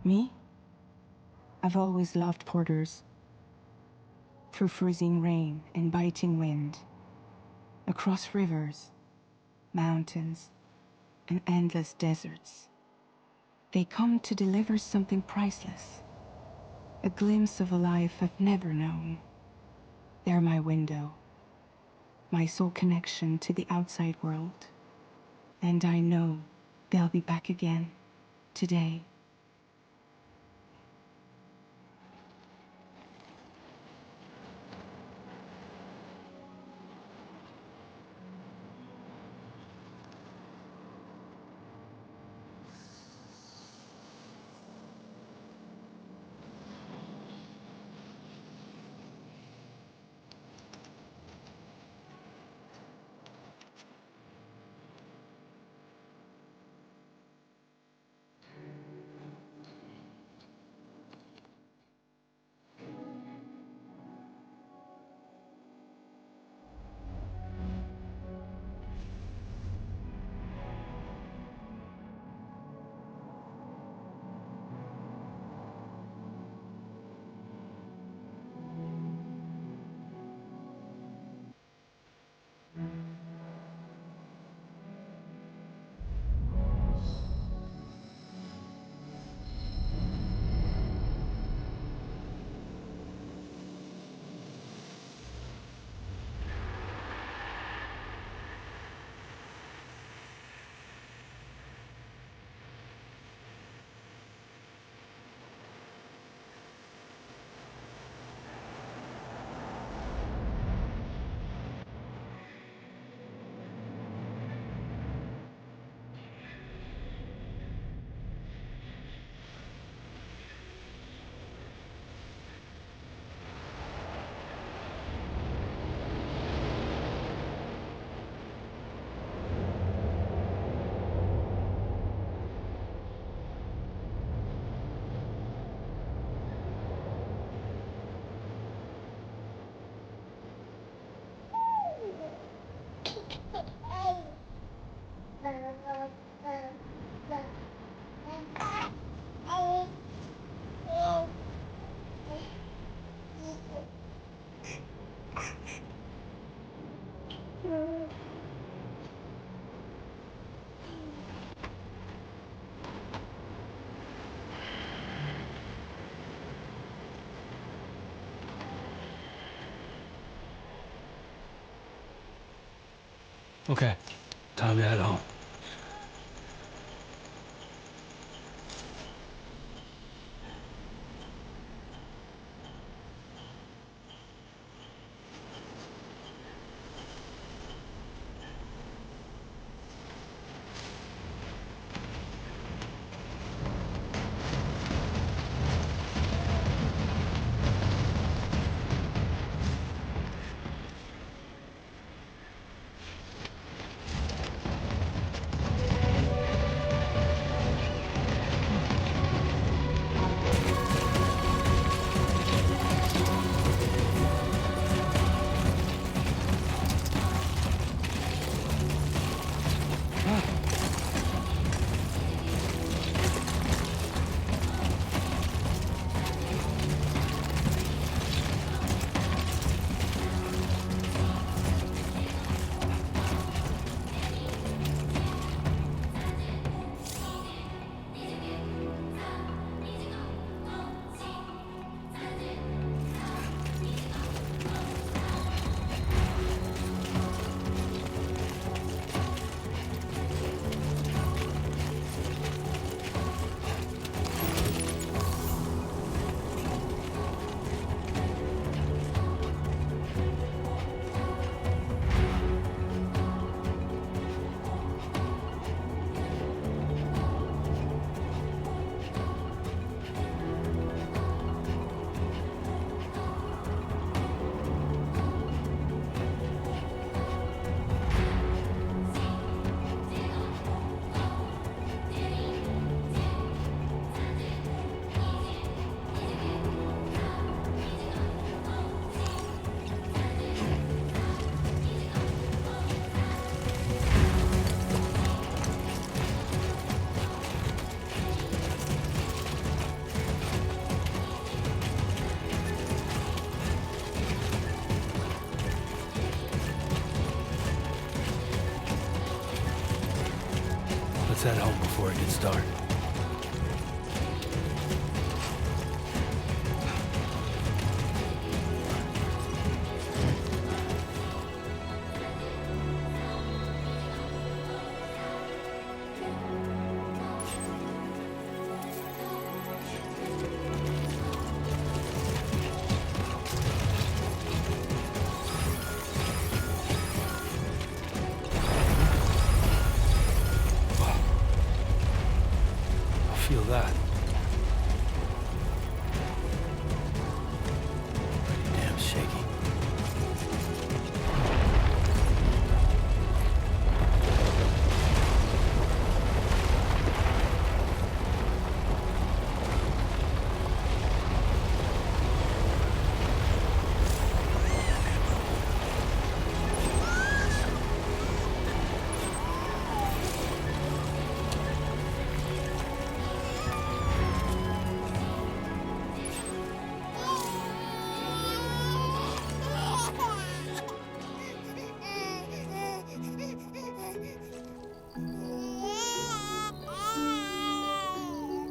Me? I've always loved porters. Through freezing rain and biting wind, across rivers, mountains, and endless deserts. They come to deliver something priceless, a glimpse of a life I've never known. They're my window, my sole connection to the outside world. And I know they'll be back again today. Okay, time to head home. Let's head home before it gets dark. Feel that. Pretty damn shaky.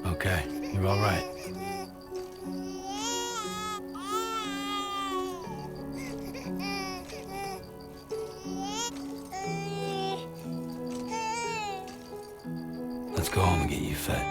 Okay, you're all right. Let's go home and get you fed.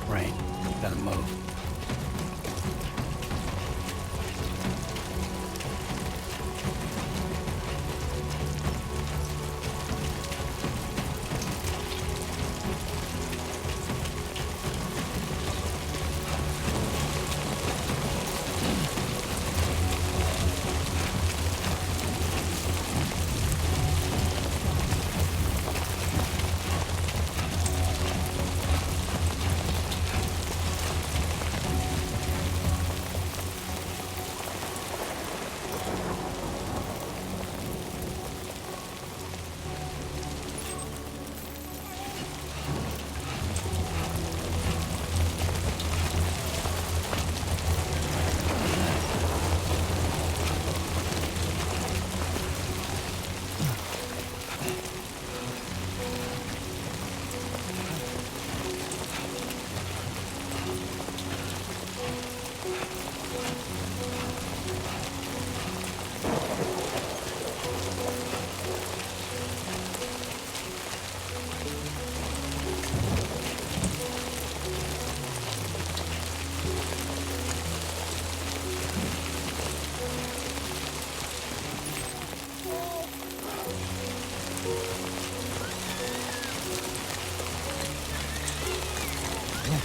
Rain. Gotta move.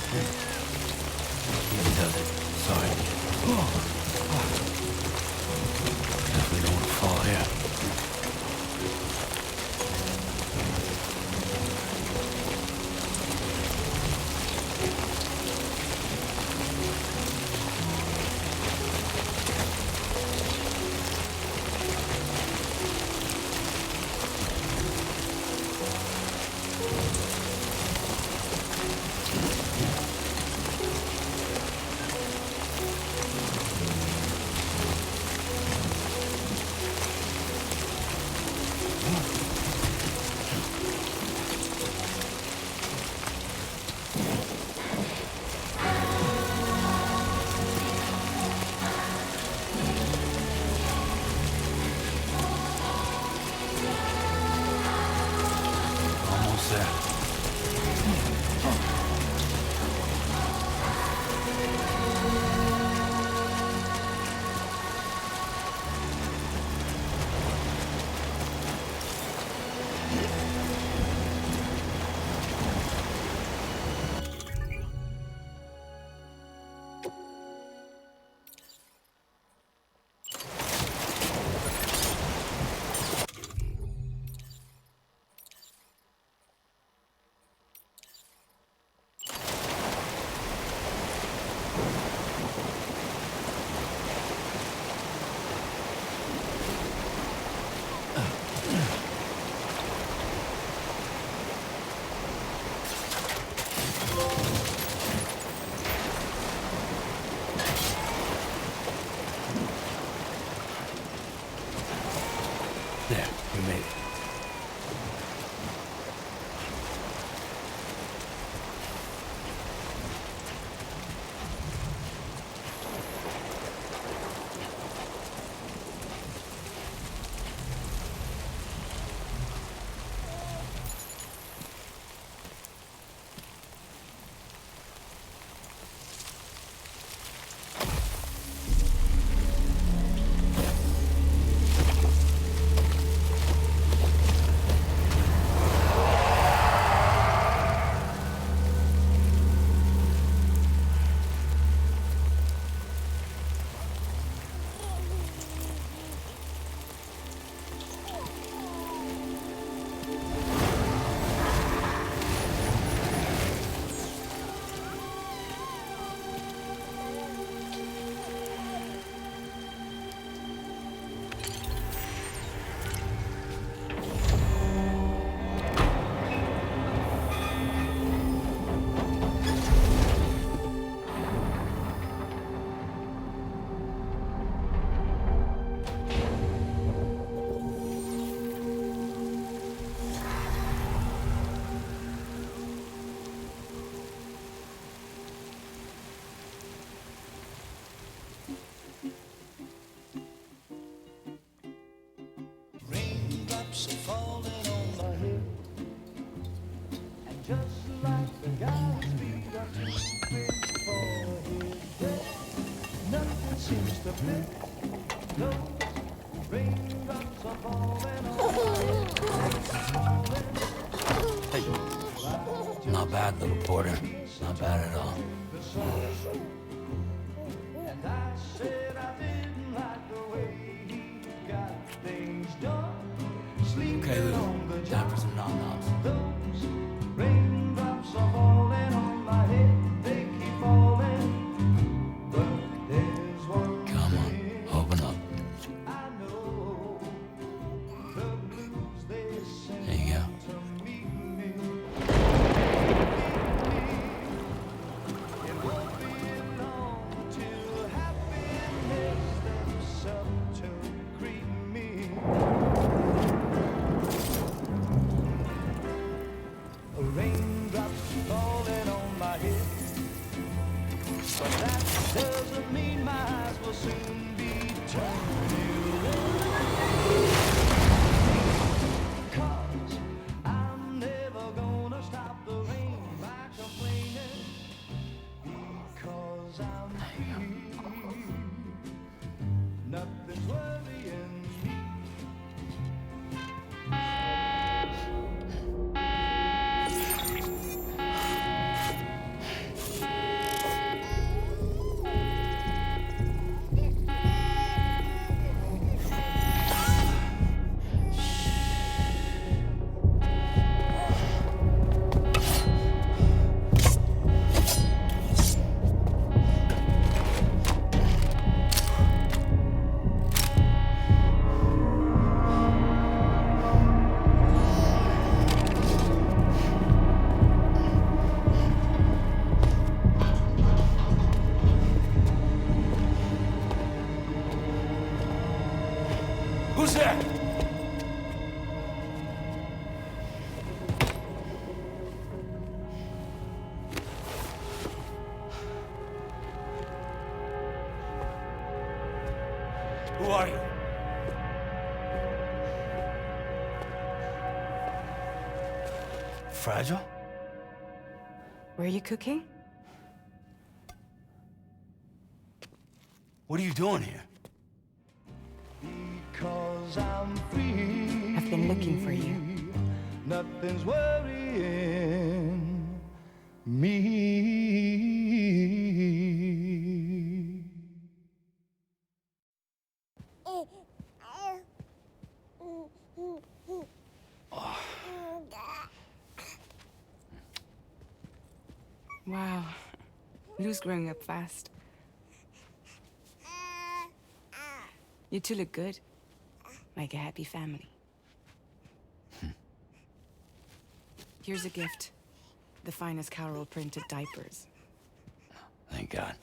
He does it. Sorry. Definitely don't want to fall here. seems to fit. Those raindrops are falling on my head. Hey. Not bad, little porter. Not bad at all. And I said I didn't like the way he got things done. Okay, Sleeping Lou. on the Time job. for some nom-noms. Those raindrops are falling on my head. They keep falling. But there's one Come on, thing open up. I know. The blues they send There you go. to meet me. It won't be long till happiness steps up to greet me. Raindrops falling on my head, but that doesn't mean my eyes will soon be turning red. 'Cause I'm never gonna stop the rain by complaining, because I'm free. Nothing's worrying me. Who's there? Who are you? Fragile? Were you cooking? What are you doing here? Because I'm free. I've been looking for you. Nothing's worrying me. Wow. Lou's growing up fast. You two look good. Like a happy family. Here's a gift. The finest Carol printed diapers. Thank God.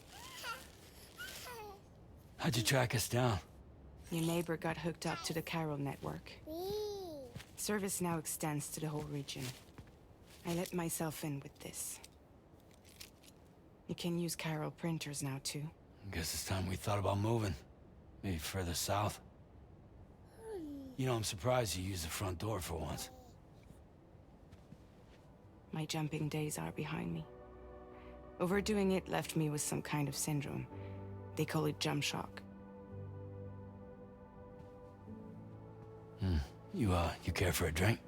How'd you track us down? Your neighbor got hooked up to the Carol network. Service now extends to the whole region. I let myself in with this. You can use Carol printers now, too. Guess it's time we thought about moving. Maybe further south. You know, I'm surprised you used the front door for once. My jumping days are behind me. Overdoing it left me with some kind of syndrome. They call it jump shock. You care for a drink?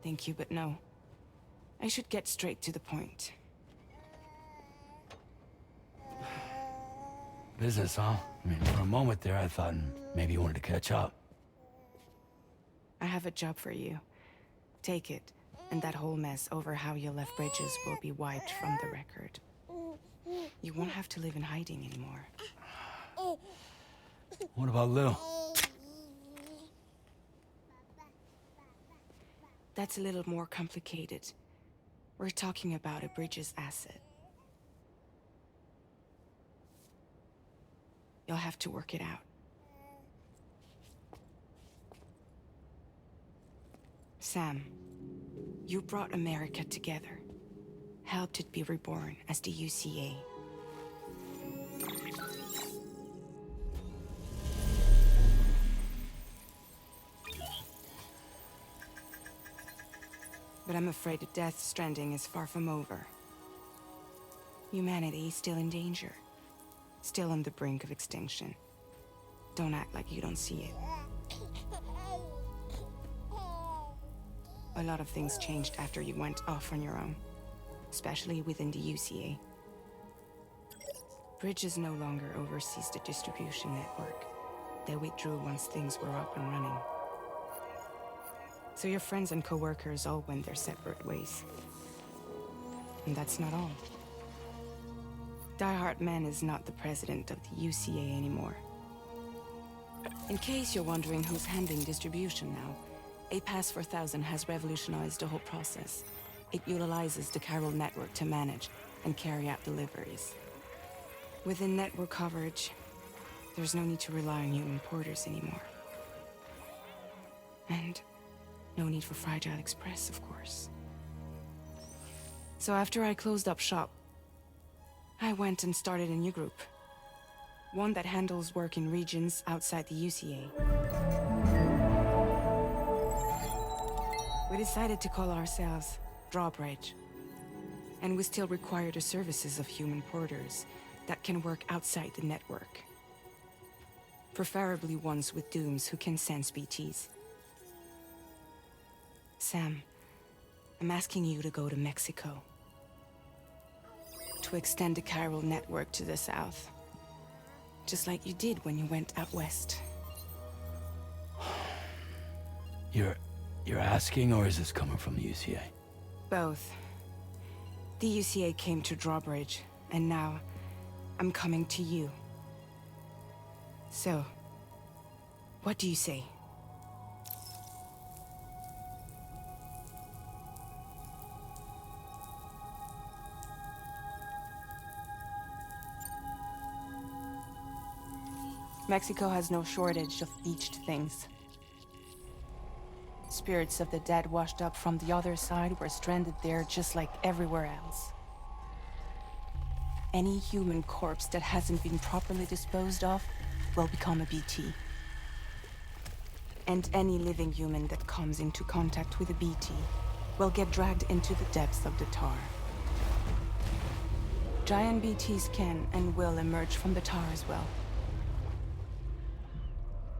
Thank you, but no. I should get straight to the point. Business, huh? I mean, for a moment there, I thought maybe you wanted to catch up. I have a job for you. Take it, and that whole mess over how you left Bridges will be wiped from the record. You won't have to live in hiding anymore. What about Lou? That's a little more complicated. We're talking about a Bridges asset. You'll have to work it out. Sam, you brought America together. Helped it be reborn as the UCA. But I'm afraid the Death Stranding is far from over. Humanity is still in danger. Still on the brink of extinction. Don't act like you don't see it. A lot of things changed after you went off on your own, especially within the UCA. Bridges no longer oversees the distribution network. They withdrew once things were up and running. So your friends and co-workers all went their separate ways. And that's not all. Die Hard Man is not the president of the UCA anymore. In case you're wondering who's handling distribution now, A Pass 4000 has revolutionized the whole process. It utilizes the chiral network to manage and carry out deliveries. Within network coverage, there's no need to rely on human porters anymore. And no need for Fragile Express, of course. So after I closed up shop, I went and started a new group. One that handles work in regions outside the UCA. We decided to call ourselves Drawbridge. And we still require the services of human porters that can work outside the network. Preferably ones with dooms who can sense BTs. Sam, I'm asking you to go to Mexico. To extend the chiral network to the south. Just like you did when you went out west. You're asking, or is this coming from the UCA? Both. The UCA came to Drawbridge, and now I'm coming to you. So, what do you say? Mexico has no shortage of beached things. Spirits of the dead washed up from the other side were stranded there just like everywhere else. Any human corpse that hasn't been properly disposed of will become a BT. And any living human that comes into contact with a BT will get dragged into the depths of the tar. Giant BTs can and will emerge from the tar as well.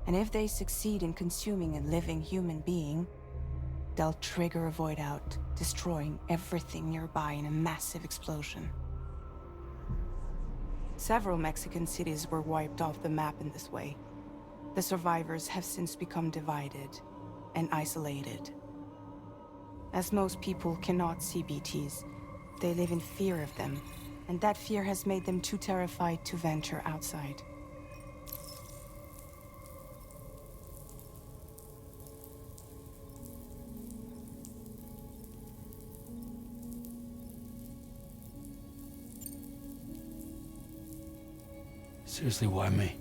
And if they succeed in consuming a living human being, they'll trigger a void out, destroying everything nearby in a massive explosion. Several Mexican cities were wiped off the map in this way. The survivors have since become divided and isolated. As most people cannot see BTs, they live in fear of them, and that fear has made them too terrified to venture outside. Seriously, why me?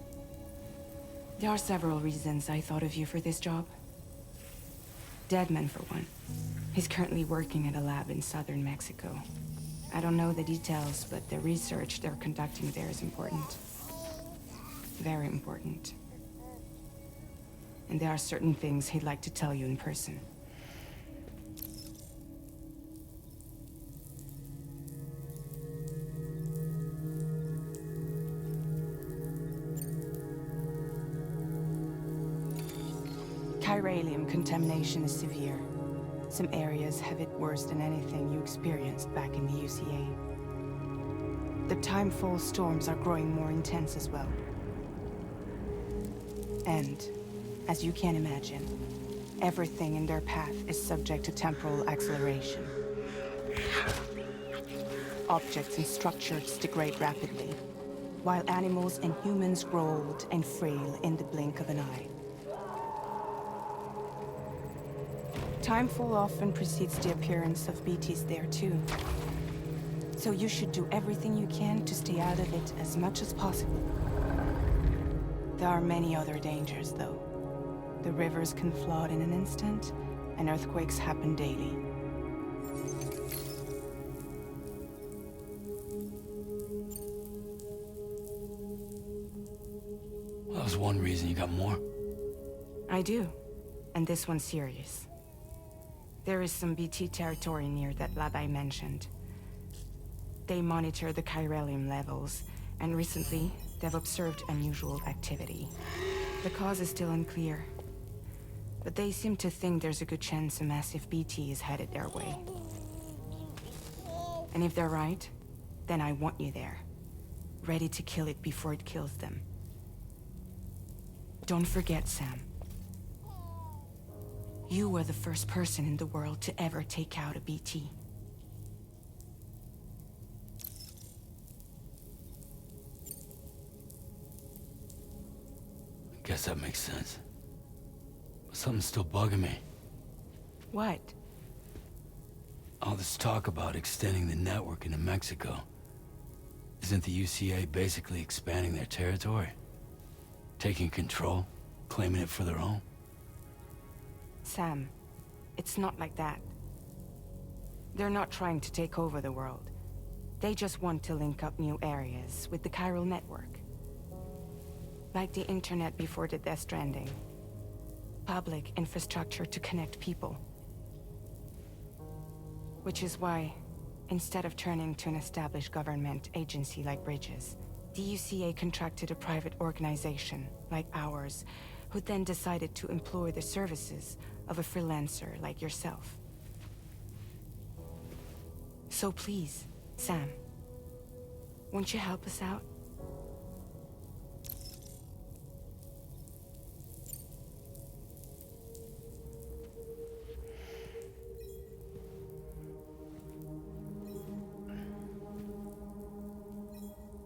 There are several reasons I thought of you for this job. Deadman, for one. He's currently working at a lab in southern Mexico. I don't know the details, but the research they're conducting there is important. Very important. And there are certain things he'd like to tell you in person. Chiralium contamination is severe. Some areas have it worse than anything you experienced back in the UCA. The timefall storms are growing more intense as well. And, as you can imagine, everything in their path is subject to temporal acceleration. Objects and structures degrade rapidly, while animals and humans grow old and frail in the blink of an eye. Timefall often precedes the appearance of BTs there too. So you should do everything you can to stay out of it as much as possible. There are many other dangers though. The rivers can flood in an instant, and earthquakes happen daily. Well, that was one reason. You got more? I do, and this one's serious. There is some BT territory near that lab I mentioned. They monitor the chiralium levels And recently, they've observed unusual activity. The cause is still unclear, but they seem to think there's a good chance a massive BT is headed their way. And if they're right, then I want you there, ready to kill it before it kills them. Don't forget, Sam. You were the first person in the world to ever take out a BT. Guess that makes sense. But something's still bugging me. What? All this talk about extending the network into Mexico. Isn't the UCA basically expanding their territory? Taking control? Claiming it for their own? Sam, it's not like that. They're not trying to take over the world. They just want to link up new areas with the chiral network. Like the internet before the Death Stranding. Public infrastructure to connect people. Which is why, instead of turning to an established government agency like Bridges, the UCA contracted a private organization, like ours, who then decided to employ the services of a freelancer like yourself. So please, Sam, won't you help us out?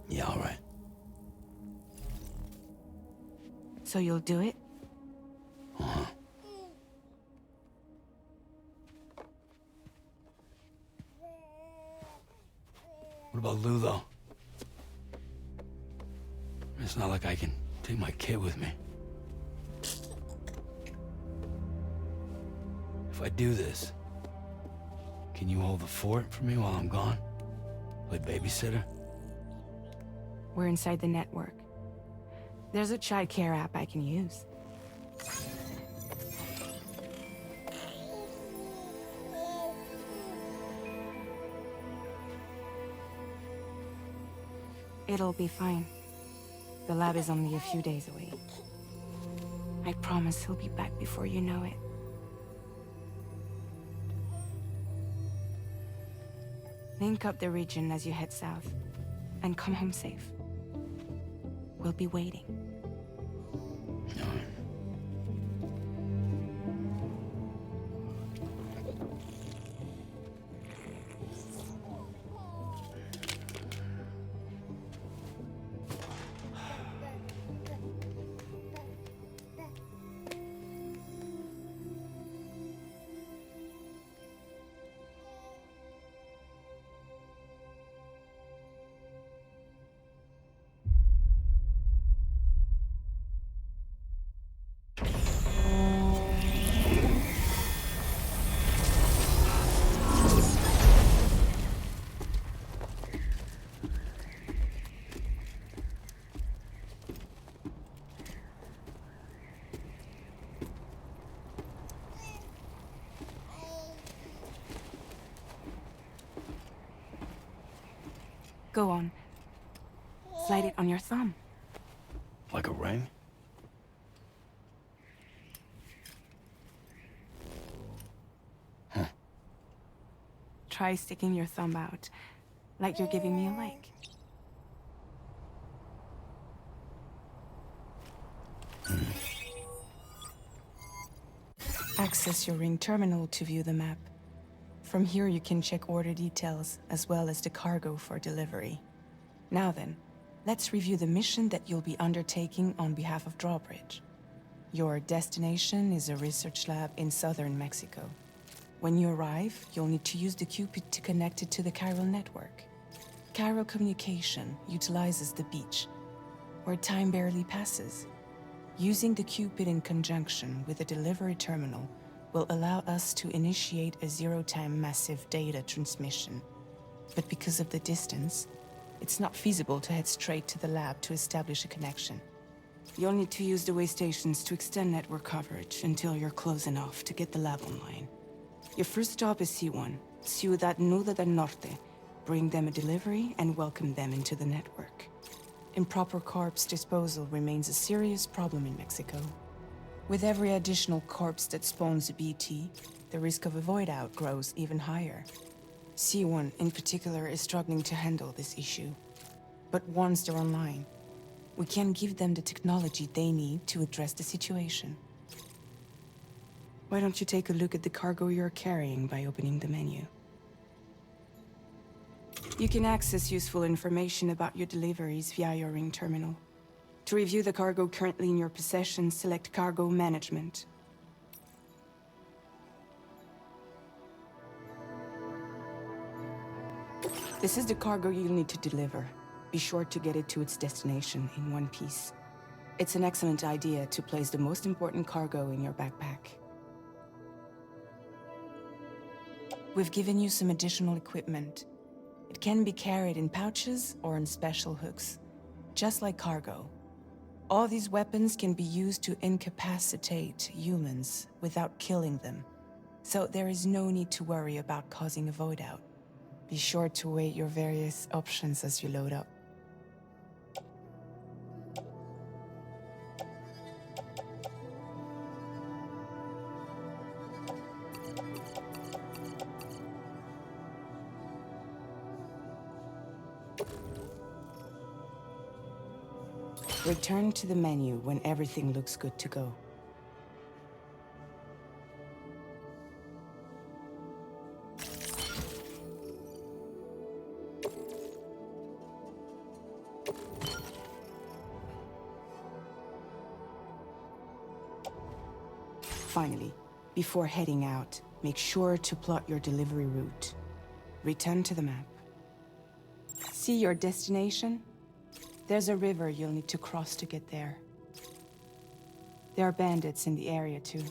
Yeah, all right. So you'll do it? Uh-huh. What about Lou, though? It's not like I can take my kid with me. If I do this, can you hold the fort for me while I'm gone? Play babysitter? We're inside the network. There's a child care app I can use. It'll be fine. The lab is only a few days away. I promise he'll be back before you know it. Link up the region as you head south, and come home safe. We'll be waiting. All right. Go on. Slide it on your thumb. Like a ring? Huh. Try sticking your thumb out, like you're giving me a like. Access your ring terminal to view the map. From here you can check order details, as well as the cargo for delivery. Now then, let's review the mission that you'll be undertaking on behalf of Drawbridge. Your destination is a research lab in southern Mexico. When you arrive, you'll need to use the Cupid to connect it to the chiral network. Chiral communication utilizes the beach, where time barely passes. Using the Cupid in conjunction with a delivery terminal will allow us to initiate a zero-time massive data transmission. But because of the distance, it's not feasible to head straight to the lab to establish a connection. You'll need to use the way stations to extend network coverage until you're close enough to get the lab online. Your first stop is C1, Ciudad Nuda del Norte. Bring them a delivery and welcome them into the network. Improper corpse disposal remains a serious problem in Mexico. With every additional corpse that spawns a BT, the risk of a void out grows even higher. C1 in particular is struggling to handle this issue. But once they're online, we can give them the technology they need to address the situation. Why don't you take a look at the cargo you're carrying by opening the menu? You can access useful information about your deliveries via your ring terminal. To review the cargo currently in your possession, select Cargo Management. This is the cargo you'll need to deliver. Be sure to get it to its destination in one piece. It's an excellent idea to place the most important cargo in your backpack. We've given you some additional equipment. It can be carried in pouches or on special hooks, just like cargo. All these weapons can be used to incapacitate humans without killing them, so there is no need to worry about causing a void out. Be sure to weigh your various options as you load up. Return to the menu when everything looks good to go. Finally, before heading out, make sure to plot your delivery route. Return to the map. See your destination? There's a river you'll need to cross to get there. There are bandits in the area too.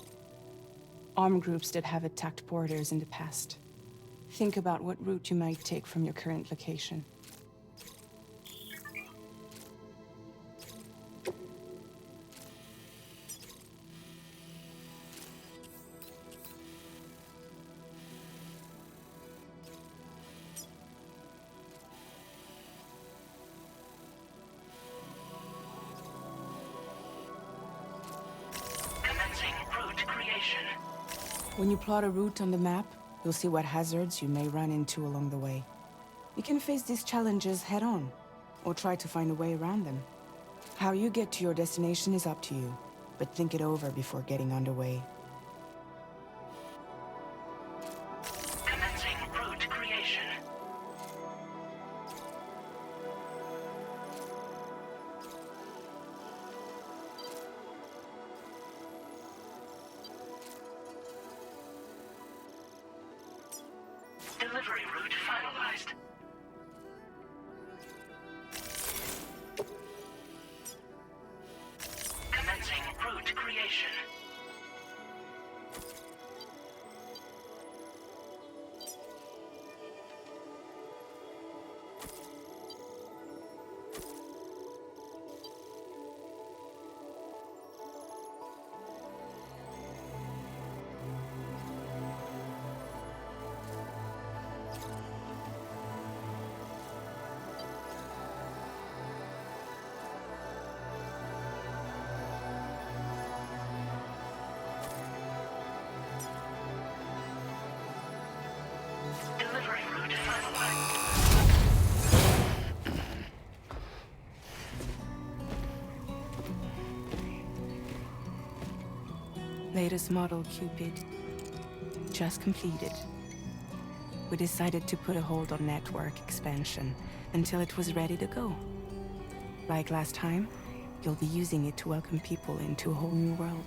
Armed groups that have attacked porters in the past. Think about what route you might take from your current location. When you plot a route on the map, you'll see what hazards you may run into along the way. You can face these challenges head-on, or try to find a way around them. How you get to your destination is up to you, but think it over before getting underway. Commencing route creation. Delivery route finalized. Commencing route creation. Delivery route finalized. Latest model Cupid. Just completed. We decided to put a hold on network expansion until it was ready to go. Like last time, you'll be using it to welcome people into a whole new world.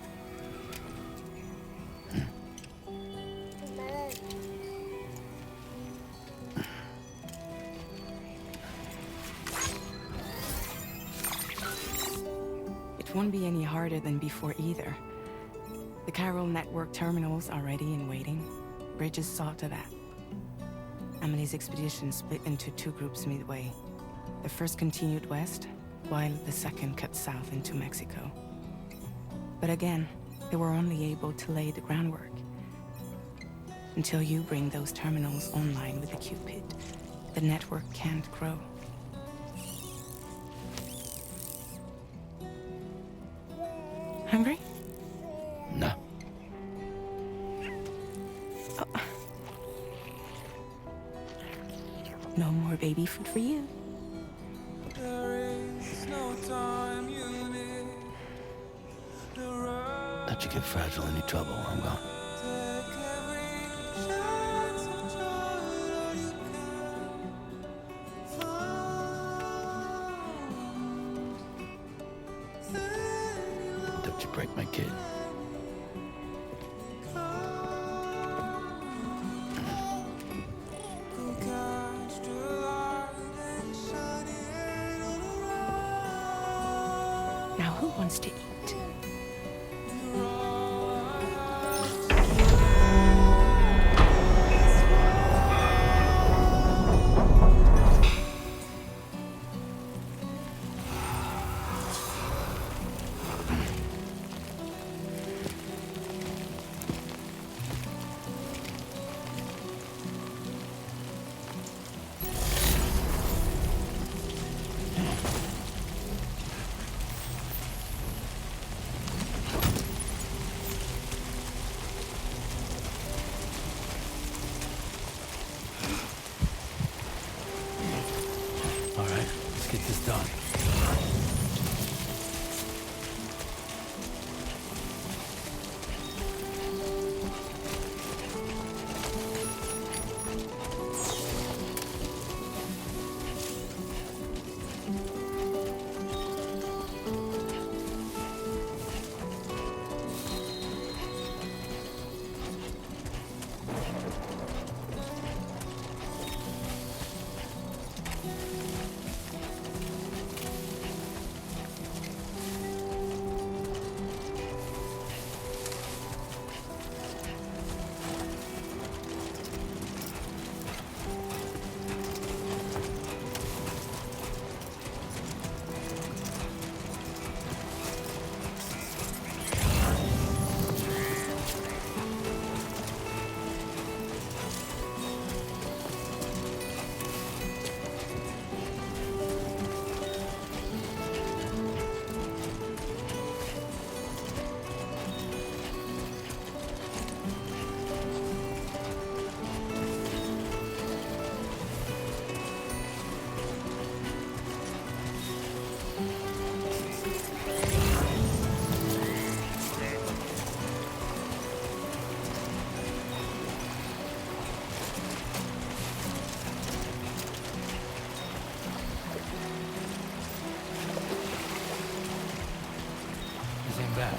It won't be any harder than before either. The Chiral network terminals are ready and waiting. Bridges saw to that. Amelie's expedition split into two groups midway. The first continued west, while the second cut south into Mexico. But again, they were only able to lay the groundwork. Until you bring those terminals online with the Cupid, the network can't grow. Hungry? No. No more baby food for you. Let you get fragile any trouble while I'm gone. Don't you break my kid. Now who wants to eat? All right, let's get this done. This ain't bad.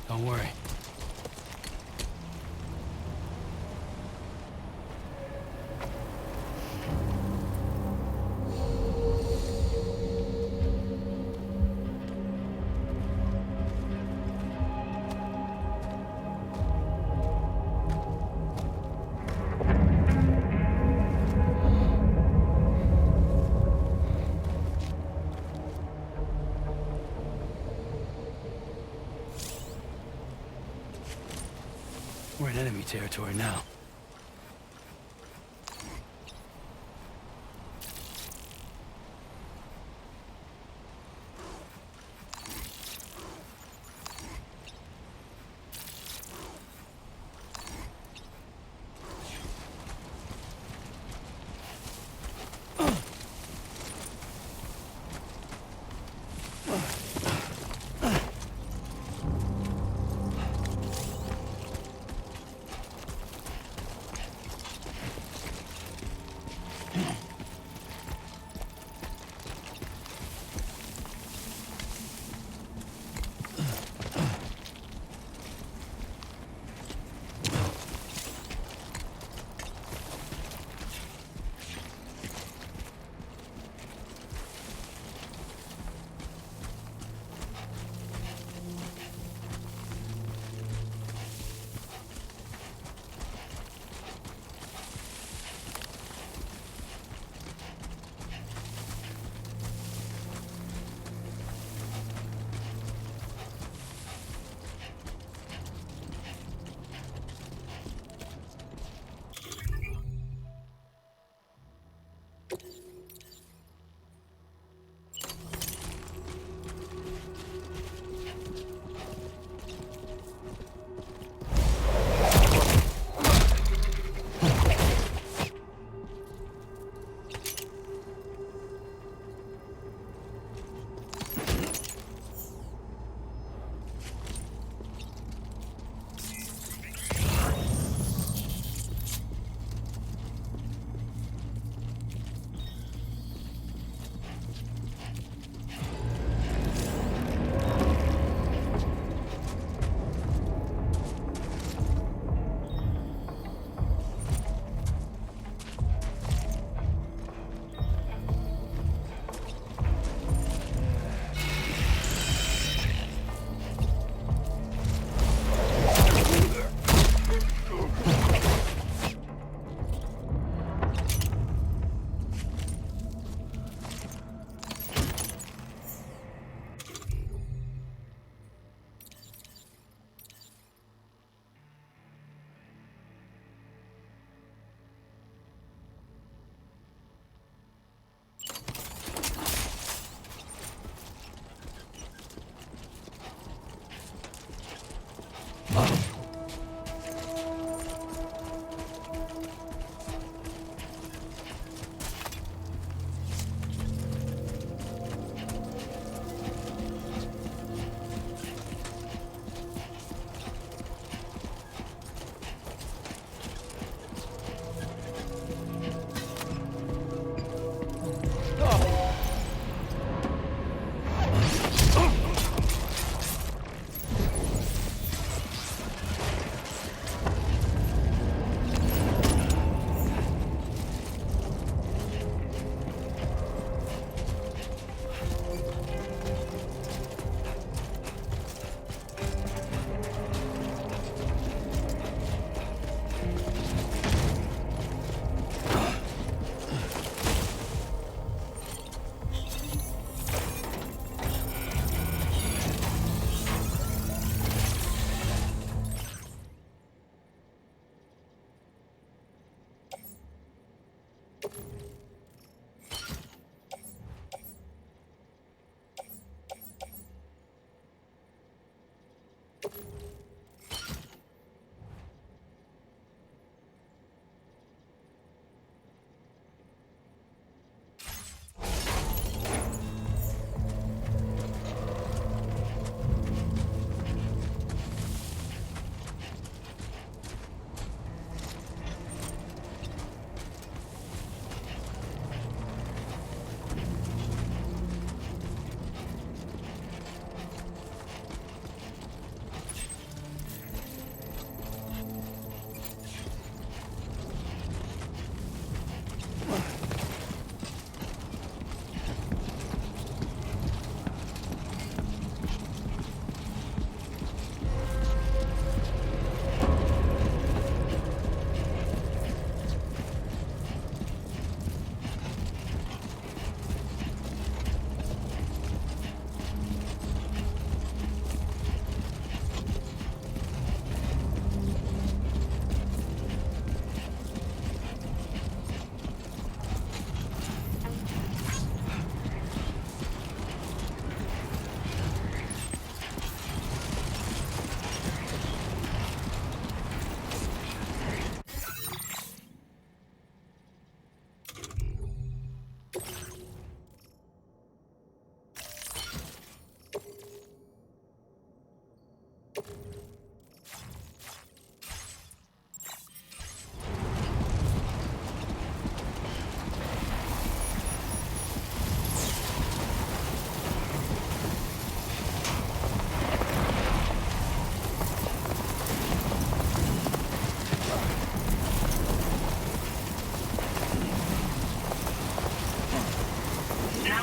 Don't worry. We're in enemy territory now.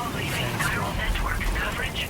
Now leaving neural network coverage.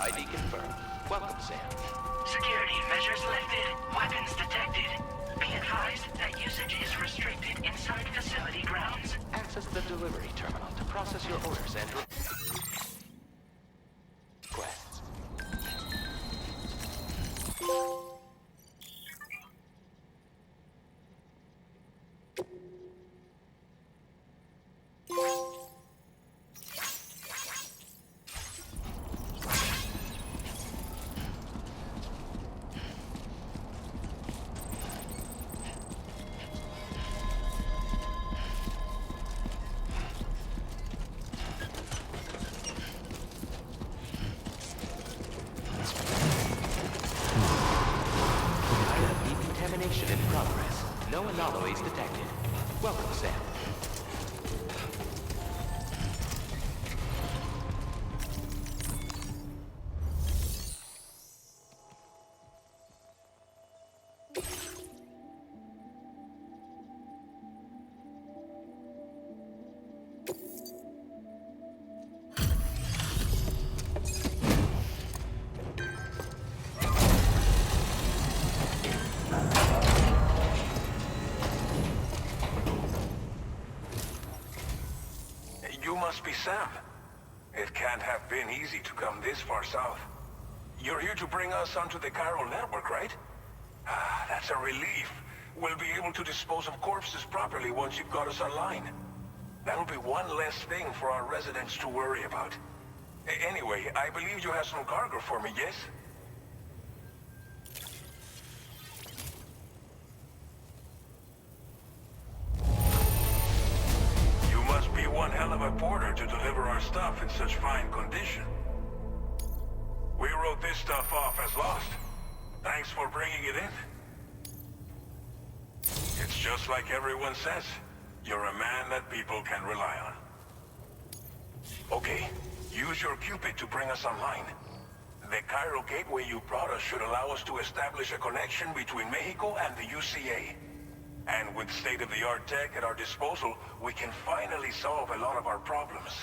ID confirmed. Welcome, Sam. Security measures lifted. Weapons detected. Be advised that usage is restricted inside facility grounds. Access the delivery terminal to process your orders and requests. anomalies detected. Welcome, Sam. You must be Sam. It can't have been easy to come this far south. You're here to bring us onto the chiral network, right? Ah, that's a relief. We'll be able to dispose of corpses properly once you've got us online. That'll be one less thing for our residents to worry about. Anyway, I believe you have some cargo for me, yes? You must be one hell of a porter to deliver our stuff in such fine condition. We wrote this stuff off as lost. Thanks for bringing it in. It's just like everyone says. You're a man that people can rely on. Okay, use your Cupid to bring us online. The chiral gateway you brought us should allow us to establish a connection between Mexico and the UCA. And with state-of-the-art tech at our disposal, we can finally solve a lot of our problems.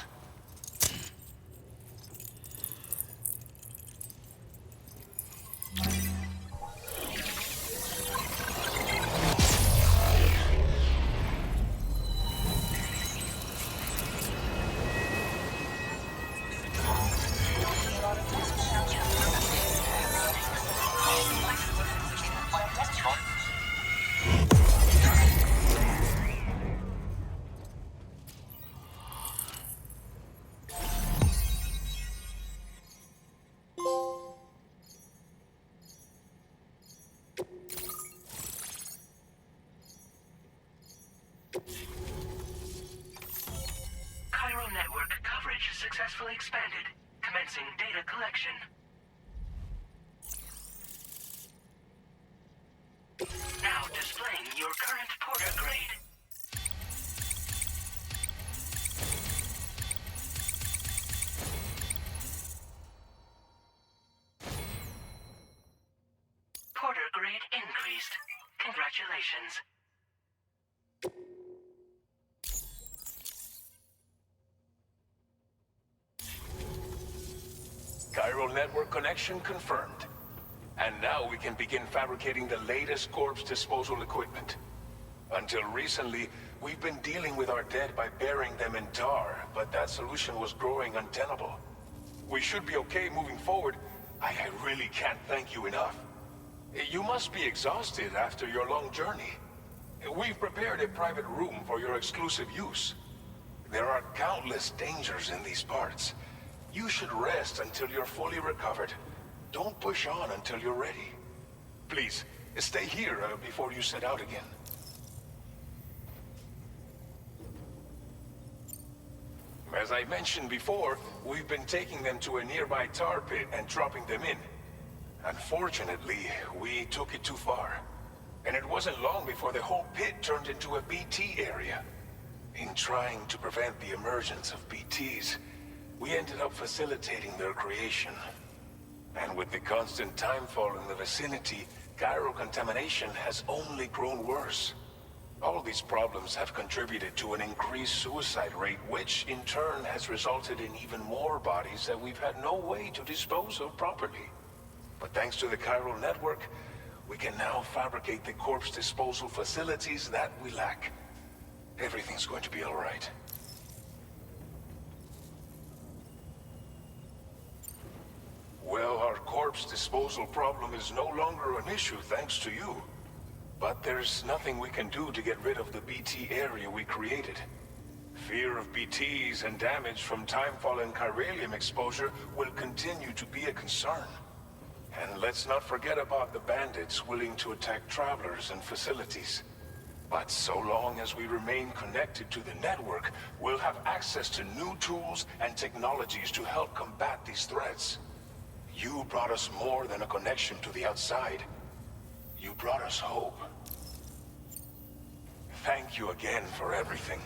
Chiral network coverage successfully expanded. Commencing data collection. Now displaying your current porter grade. Porter grade increased. Congratulations. Chiral network connection confirmed. And now we can begin fabricating the latest corpse disposal equipment. Until recently, we've been dealing with our dead by burying them in tar, but that solution was growing untenable. We should be okay moving forward. I really can't thank you enough. You must be exhausted after your long journey. We've prepared a private room for your exclusive use. There are countless dangers in these parts. You should rest until you're fully recovered. Don't push on until you're ready. Please, stay here before you set out again. As I mentioned before, we've been taking them to a nearby tar pit and dropping them in. Unfortunately, we took it too far. And it wasn't long before the whole pit turned into a BT area. In trying to prevent the emergence of BTs, we ended up facilitating their creation. And with the constant timefall in the vicinity, chiral contamination has only grown worse. All these problems have contributed to an increased suicide rate, which in turn has resulted in even more bodies that we've had no way to dispose of properly. But thanks to the chiral network, we can now fabricate the corpse disposal facilities that we lack. Everything's going to be all right. Well, our corpse disposal problem is no longer an issue thanks to you. But there's nothing we can do to get rid of the BT area we created. Fear of BTs and damage from timefall and chiralium exposure will continue to be a concern. And let's not forget about the bandits willing to attack travelers and facilities. But so long as we remain connected to the network, we'll have access to new tools and technologies to help combat these threats. You brought us more than a connection to the outside. You brought us hope. thank you again for everything.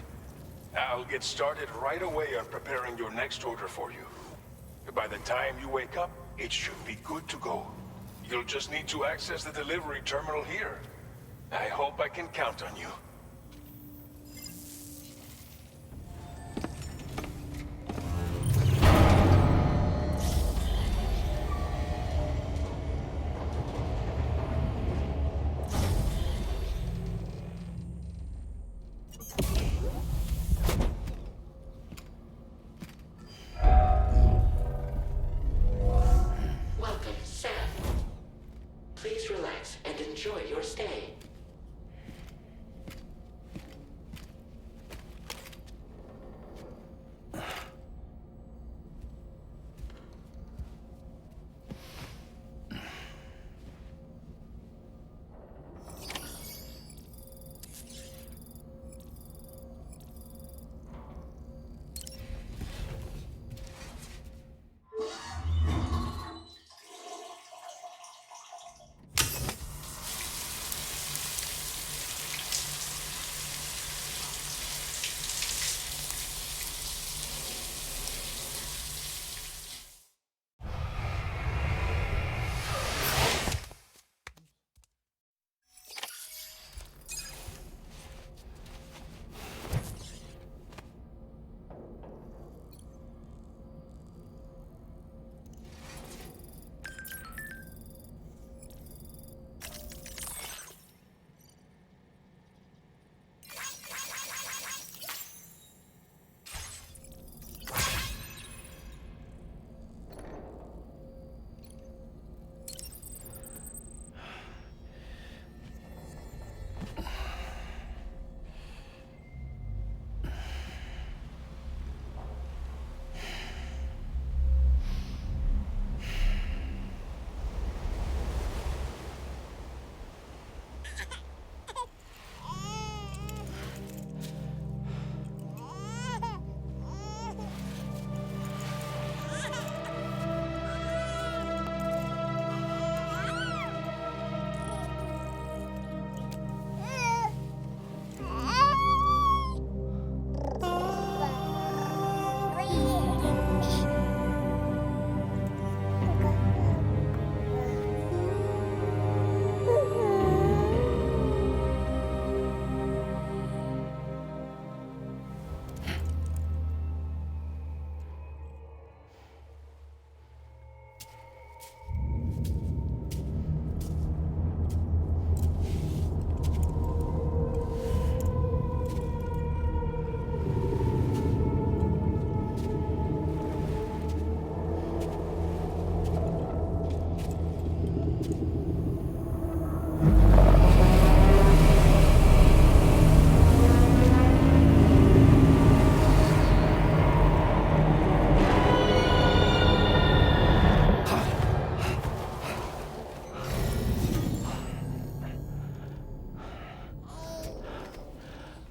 I'll get started right away on preparing your next order for you. By the time you wake up, it should be good to go. You'll just need to access the delivery terminal here. I hope I can count on you. Welcome, Sam. Please relax and enjoy your stay.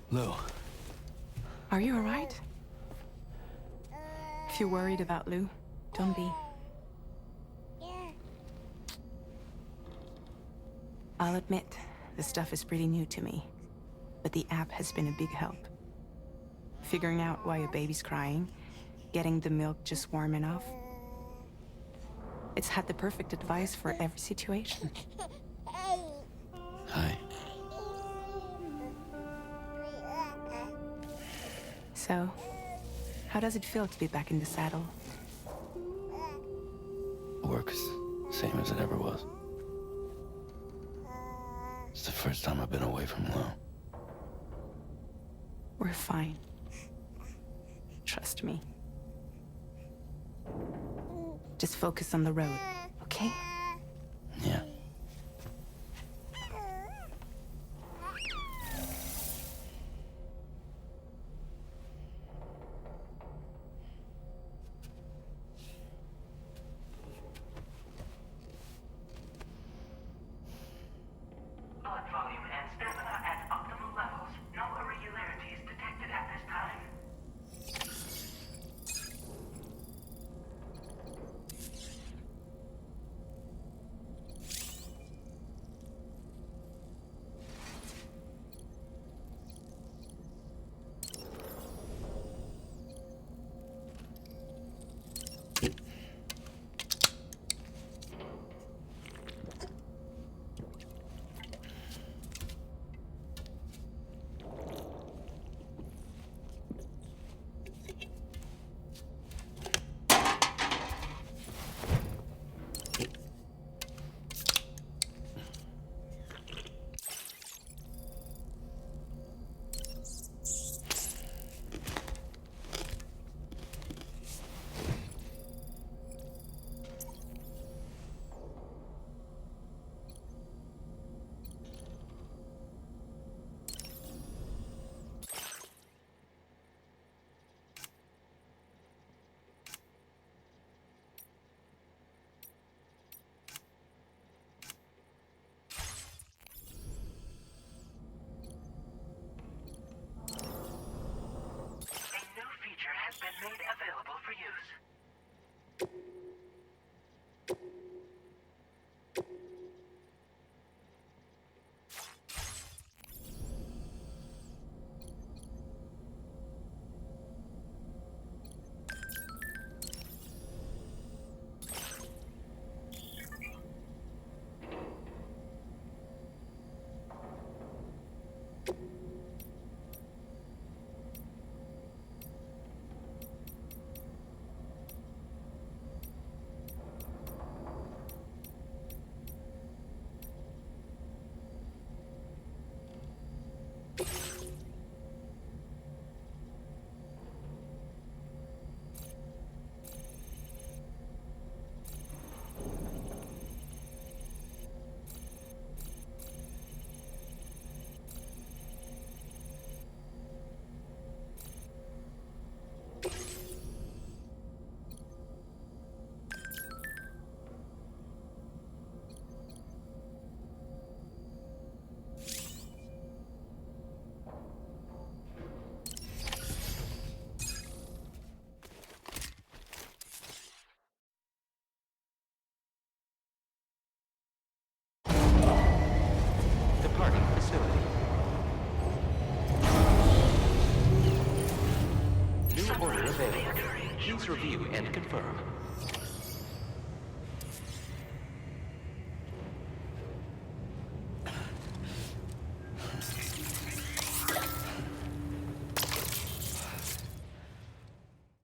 Lou, Are you alright? If you're worried about Lou, don't be. I'll admit, this stuff is pretty new to me, but the app has been a big help. Figuring out why a baby's crying, getting the milk just warm enough. It's had the perfect advice for every situation. hi. So, how does it feel to be back in the saddle? Work's same as it ever was. It's the first time I've been away from Lou. We're fine. Trust me. Just focus on the road, okay?